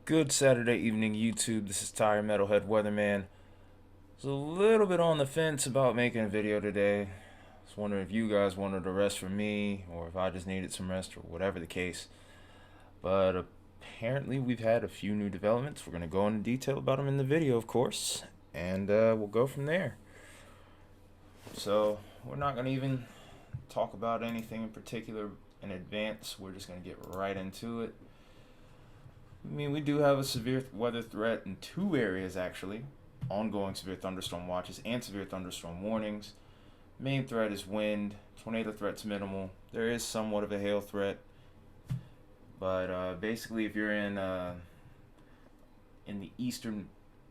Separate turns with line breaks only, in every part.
Good Saturday evening, YouTube. This is Tire Metalhead Weatherman. I was a little bit on the fence about making a video today. I was wondering if you guys wanted a rest from me or if I just needed some rest or whatever the case. But apparently, we've had a few new developments. We're going to go into detail about them in the video, of course, and we'll go from there. So, we're not going to even talk about anything in particular in advance. We're just going to get right into it. I mean, we do have a severe weather threat in two areas actually: ongoing severe thunderstorm watches and severe thunderstorm warnings. Main threat is wind. Tornado threat's minimal. There is somewhat of a hail threat, but basically, if you're in the eastern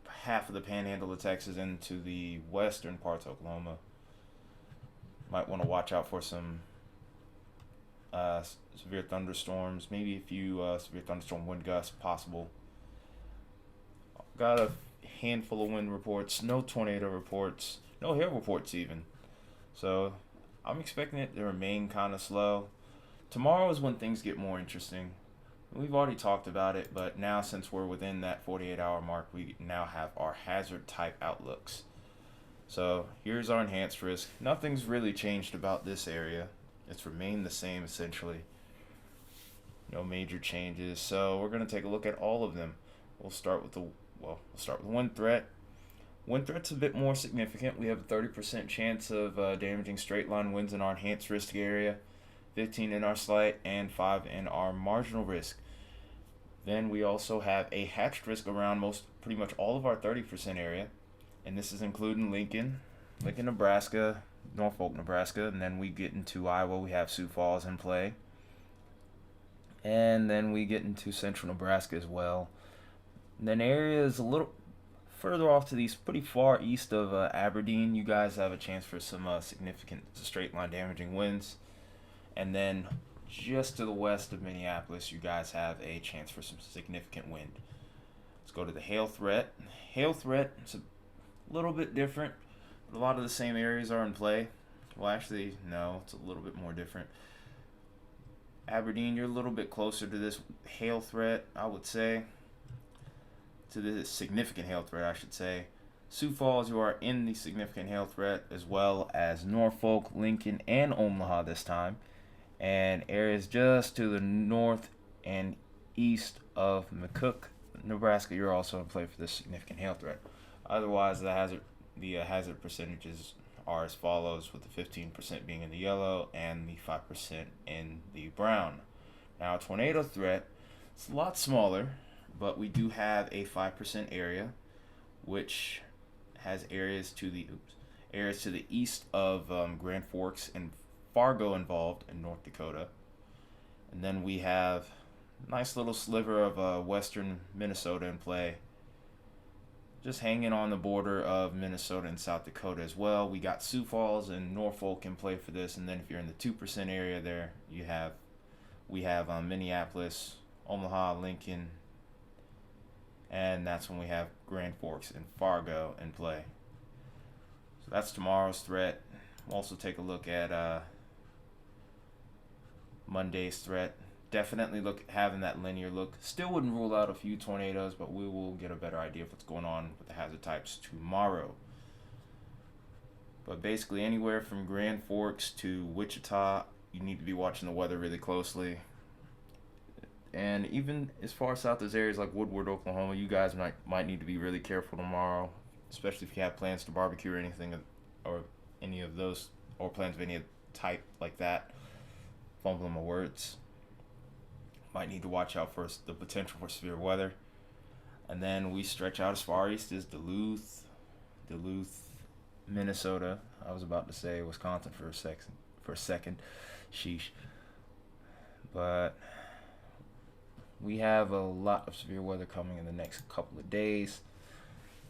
half of the Panhandle of Texas into the western parts of Oklahoma, might want to watch out for some severe thunderstorms. Maybe a few severe thunderstorm wind gusts possible. Got a handful of wind reports, no tornado reports, no hail reports even. So I'm expecting it to remain kind of slow. Tomorrow is when things get more interesting. We've already talked about it, but now since we're within that 48-hour mark, we now have our hazard type outlooks. So here's our enhanced risk. Nothing's really changed about this area. It's remained the same essentially. No major changes. So we're going to take a look at all of them. We'll start with wind threat. Wind threat's a bit more significant. We have a 30% chance of damaging straight line winds in our enhanced risk area, 15 in our slight, and 5 in our marginal risk. Then we also have a hatched risk around pretty much all of our 30% area, and this is including Lincoln, Nebraska, Norfolk, Nebraska, and then we get into Iowa. We have Sioux Falls in play, and then we get into central Nebraska as well. And then areas a little further off to the east, pretty far east of Aberdeen, you guys have a chance for some significant straight line damaging winds. And then just to the west of Minneapolis, you guys have a chance for some significant wind. Let's go to the hail threat. Hail threat is a little bit different, but a lot of the same areas are in play. Well, actually, no, it's a little bit more different. Aberdeen, you're a little bit closer to this hail threat, I would say. To the significant hail threat, I should say. Sioux Falls, you are in the significant hail threat, as well as Norfolk, Lincoln, and Omaha this time. And areas just to the north and east of McCook, Nebraska, you're also in play for this significant hail threat. Otherwise, the hazard percentages are as follows, with the 15% being in the yellow and the 5% in the brown. Now, tornado threat, it's a lot smaller, but we do have a 5% area, which has areas to the east of Grand Forks and Fargo involved in North Dakota. And then we have a nice little sliver of western Minnesota in play, just hanging on the border of Minnesota and South Dakota as well. We got Sioux Falls and Norfolk in play for this. And then if you're in the 2% area there, we have Minneapolis, Omaha, Lincoln, and that's when we have Grand Forks and Fargo in play. So that's tomorrow's threat. We'll also take a look at Monday's threat. Definitely having that linear look. Still wouldn't rule out a few tornadoes, but we will get a better idea of what's going on with the hazard types tomorrow. But basically anywhere from Grand Forks to Wichita, you need to be watching the weather really closely. And even as far south as areas like Woodward, Oklahoma, you guys might need to be really careful tomorrow, especially if you have plans to barbecue or anything, or any of those, or plans of any type like that. Fumbling my words. Might need to watch out for the potential for severe weather. And then we stretch out as far east as Duluth, Minnesota. I was about to say Wisconsin for a second. Sheesh. But we have a lot of severe weather coming in the next couple of days.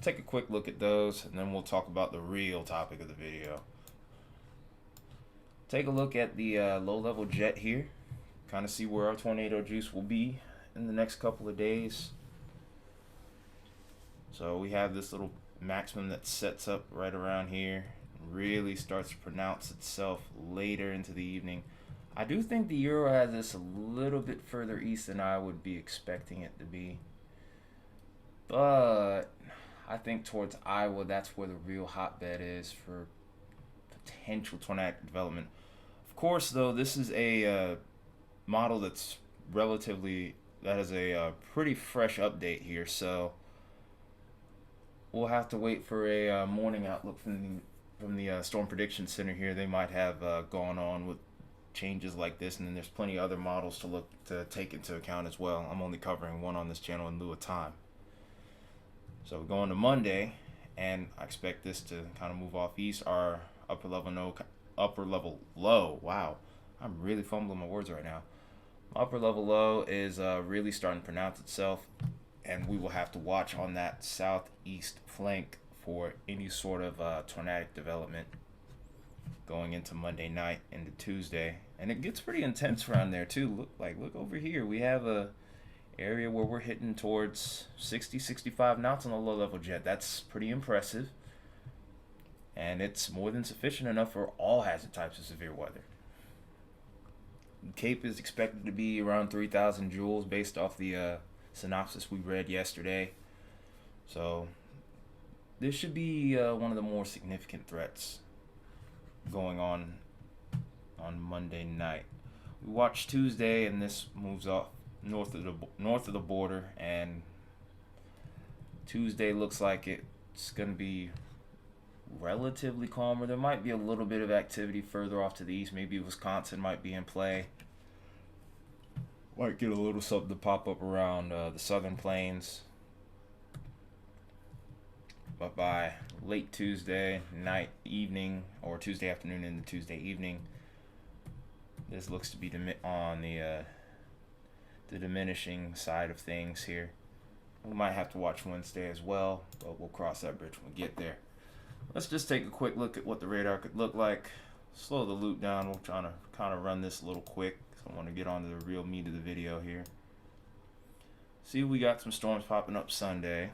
Take a quick look at those, and then we'll talk about the real topic of the video. Take a look at the low-level jet here. Kind of see where our tornado juice will be in the next couple of days. So we have this little maximum that sets up right around here. Really starts to pronounce itself later into the evening. I do think the Euro has this a little bit further east than I would be expecting it to be. But I think towards Iowa, that's where the real hotbed is for potential tornadic development. Of course, though, this is a model that has a pretty fresh update here, so we'll have to wait for a morning outlook from the Storm Prediction Center here. They might have gone on with changes like this, and then there's plenty of other models to take into account as well. I'm only covering one on this channel in lieu of time. So we're going to Monday, and I expect this to kind of move off east. Our upper level low. Wow, I'm really fumbling my words right now. Upper level low is really starting to pronounce itself, and we will have to watch on that southeast flank for any sort of tornadic development going into Monday night into Tuesday. And it gets pretty intense around there too. Look over here. We have a area where we're hitting towards 60, 65 knots on the low level jet. That's pretty impressive. And it's more than sufficient enough for all hazard types of severe weather. Cape is expected to be around 3,000 joules based off the synopsis we read yesterday. So this should be one of the more significant threats going on Monday night. We watch Tuesday, and this moves off north of the border, and Tuesday looks like it's going to be relatively calmer. There might be a little bit of activity further off to the east. Maybe Wisconsin might be in play. Might get a little something to pop up around the southern plains. But by late Tuesday night, evening, or Tuesday afternoon into Tuesday evening, this looks to be on the diminishing side of things here. We might have to watch Wednesday as well, but we'll cross that bridge when we get there. Let's just take a quick look at what the radar could look like. Slow the loop down. We're trying to kind of run this a little quick. So I want to get on to the real meat of the video here. See, we got some storms popping up Sunday.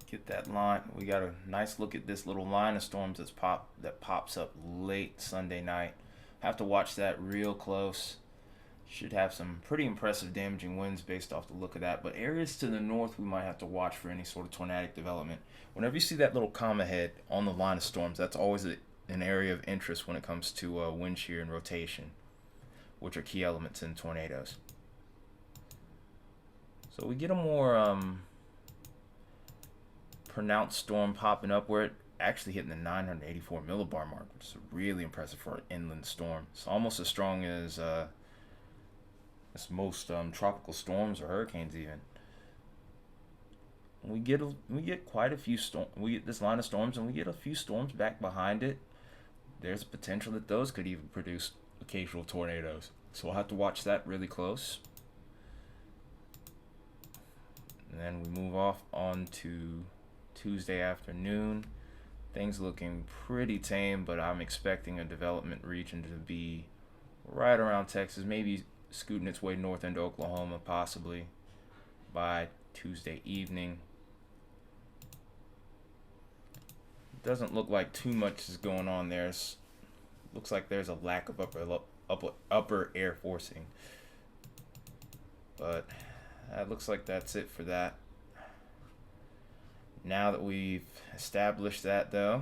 Get that line. We got a nice look at this little line of storms that pops up late Sunday night. Have to watch that real close. Should have some pretty impressive damaging winds based off the look of that. But areas to the north, we might have to watch for any sort of tornadic development. Whenever you see that little comma head on the line of storms, that's always an area of interest when it comes to wind shear and rotation, which are key elements in tornadoes. So we get a more pronounced storm popping up. We're actually hitting the 984 millibar mark, which is really impressive for an inland storm. It's almost as strong as most tropical storms or hurricanes even. We get quite a few we get this line of storms, and we get a few storms back behind it. There's a potential that those could even produce occasional tornadoes. So we'll have to watch that really close. And then we move off on to Tuesday afternoon. Things looking pretty tame, but I'm expecting a development region to be right around Texas, maybe scooting its way north into Oklahoma possibly by Tuesday evening. Doesn't look like too much is going on there. Looks like there's a lack of upper air forcing. But that looks like that's it for that. Now that we've established that, though,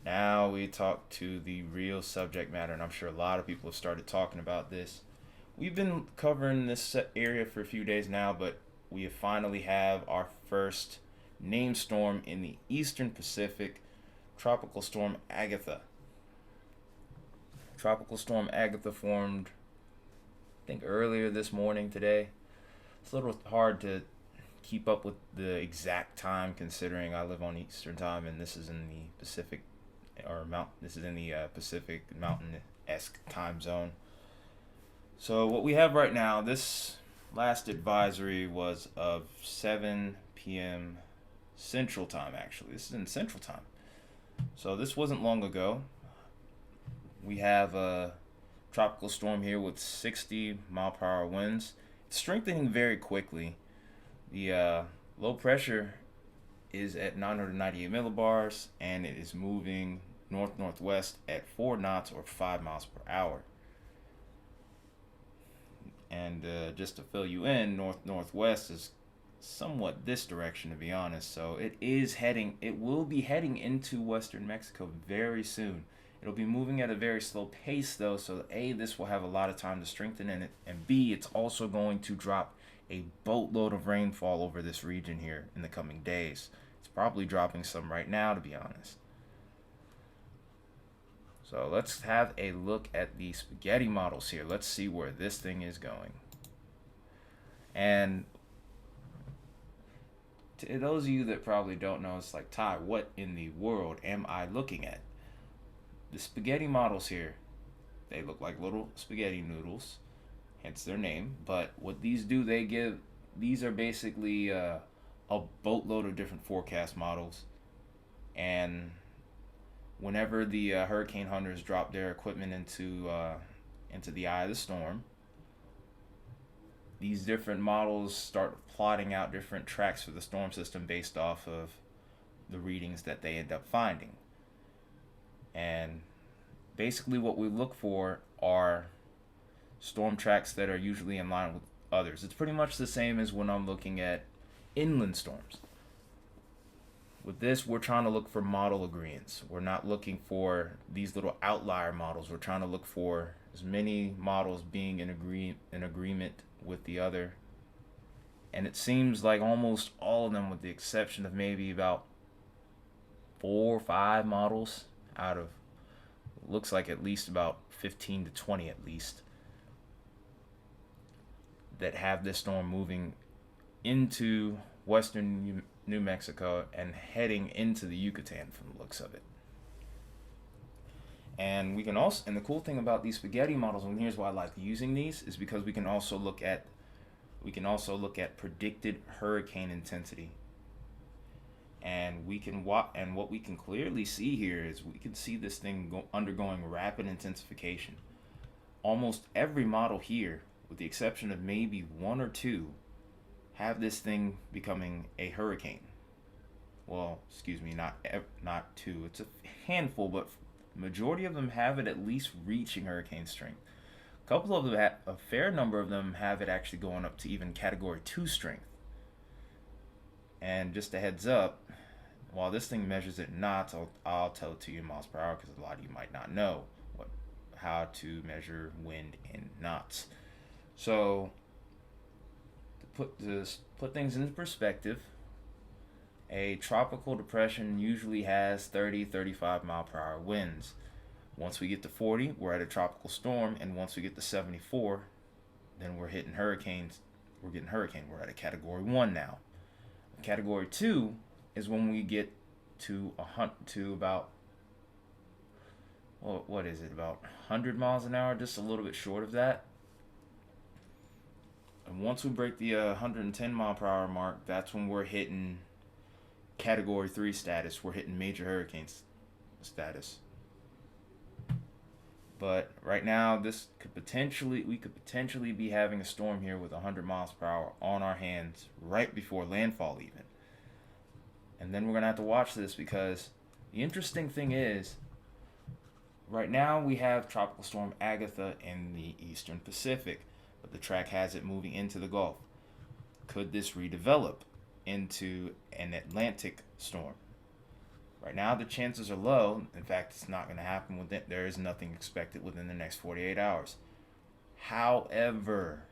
now we talk to the real subject matter, and I'm sure a lot of people have started talking about this. We've been covering this area for a few days now, but we finally have our first named storm in the eastern Pacific, Tropical Storm Agatha. Tropical Storm Agatha formed, I think, earlier this morning today. It's a little hard to keep up with the exact time considering I live on Eastern time and this is in the Pacific Pacific Mountain-esque time zone. So what we have right now, this last advisory was of 7 p.m. Central Time, actually. This is in Central Time. So this wasn't long ago. We have a tropical storm here with 60 mile per hour winds. It's strengthening very quickly. The low pressure is at 998 millibars, and it is moving north-northwest at 4 knots or 5 miles per hour. And just to fill you in, north-northwest is somewhat this direction, to be honest. So it will be heading into western Mexico very soon. It'll be moving at a very slow pace, though, so that A, this will have a lot of time to strengthen in it, and B, it's also going to drop a boatload of rainfall over this region here in the coming days. It's probably dropping some right now, to be honest. So let's have a look at the spaghetti models here. Let's see where this thing is going. And to those of you that probably don't know, it's like, Ty, what in the world am I looking at? The spaghetti models here, they look like little spaghetti noodles, hence their name. But what these do, these are basically a boatload of different forecast models. And whenever the hurricane hunters drop their equipment into the eye of the storm, these different models start plotting out different tracks for the storm system based off of the readings that they end up finding. And basically what we look for are storm tracks that are usually in line with others. It's pretty much the same as when I'm looking at inland storms. With this, we're trying to look for model agreements. We're not looking for these little outlier models. We're trying to look for as many models being in agreement with the other. And it seems like almost all of them, with the exception of maybe about 4 or 5 models out of, looks like at least about 15 to 20 at least, that have this storm moving into western New Mexico and heading into the Yucatan from the looks of it. And we can also, and the cool thing about these spaghetti models, and here's why I like using these, is because we can also look at predicted hurricane intensity. And what we can clearly see here is we can see this thing undergoing rapid intensification. Almost every model here, with the exception of maybe 1 or 2, have this thing becoming a hurricane. Well, excuse me, not 2. It's a handful, but majority of them have it at least reaching hurricane strength. A couple of them, a fair number of them, have it actually going up to even Category 2 strength. And just a heads up, while this thing measures it in knots, I'll tell it to you in miles per hour because a lot of you might not know how to measure wind in knots. So to put things into perspective, a tropical depression usually has 30-35 mile per hour winds. Once we get to 40, we're at a tropical storm, and once we get to 74, then we're hitting hurricanes. We're at a Category 1 now. Category 2 is when we get to about, well, what is it, about 100 miles an hour, just a little bit short of that. And once we break the 110 mile per hour mark, that's when we're hitting Category 3 status. We're hitting major hurricane status. But right now, we could potentially be having a storm here with 100 miles per hour on our hands right before landfall even. And then we're going to have to watch this, because the interesting thing is, right now we have Tropical Storm Agatha in the eastern Pacific, but the track has it moving into the Gulf. Could this redevelop into an Atlantic storm? Right now, the chances are low. In fact, it's not going to happen. There is nothing expected within the next 48 hours. However,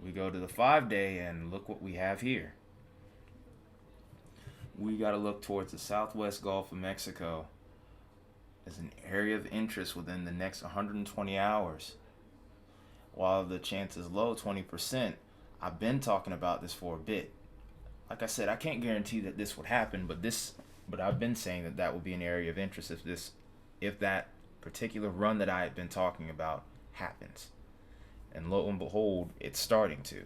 we go to the 5-day and look what we have here. We got to look towards the southwest Gulf of Mexico as an area of interest within the next 120 hours. While the chance is low, 20%, I've been talking about this for a bit. Like I said, I can't guarantee that this would happen, but I've been saying that would be an area of interest if that particular run that I had been talking about happens. And lo and behold, it's starting to.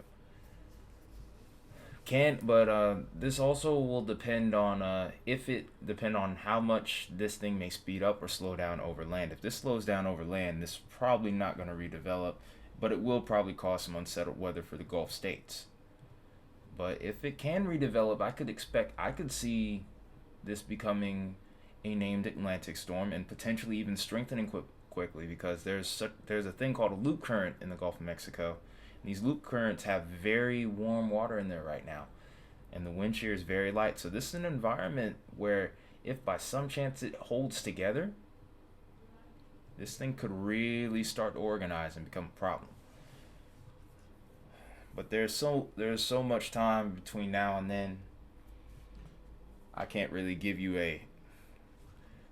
This also will depend on how much this thing may speed up or slow down over land. If this slows down over land, this is probably not going to redevelop, but it will probably cause some unsettled weather for the Gulf states. But if it can redevelop, I could see this becoming a named Atlantic storm and potentially even strengthening quickly, because there's a thing called a loop current in the Gulf of Mexico. And these loop currents have very warm water in there right now, and the wind shear is very light. So this is an environment where if by some chance it holds together, this thing could really start to organize and become a problem. But there's so much time between now and then. I can't really give you a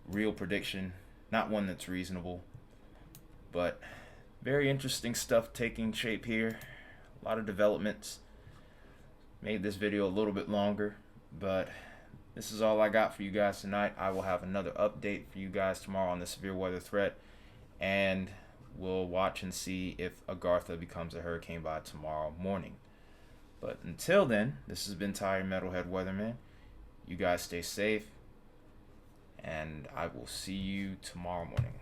real prediction, not one that's reasonable. But very interesting stuff taking shape here. A lot of developments. Made this video a little bit longer, but this is all I got for you guys tonight. I will have another update for you guys tomorrow on the severe weather threat, and we'll watch and see if Agatha becomes a hurricane by tomorrow morning. But until then, this has been Ty, Metalhead Weatherman. You guys stay safe, and I will see you tomorrow morning.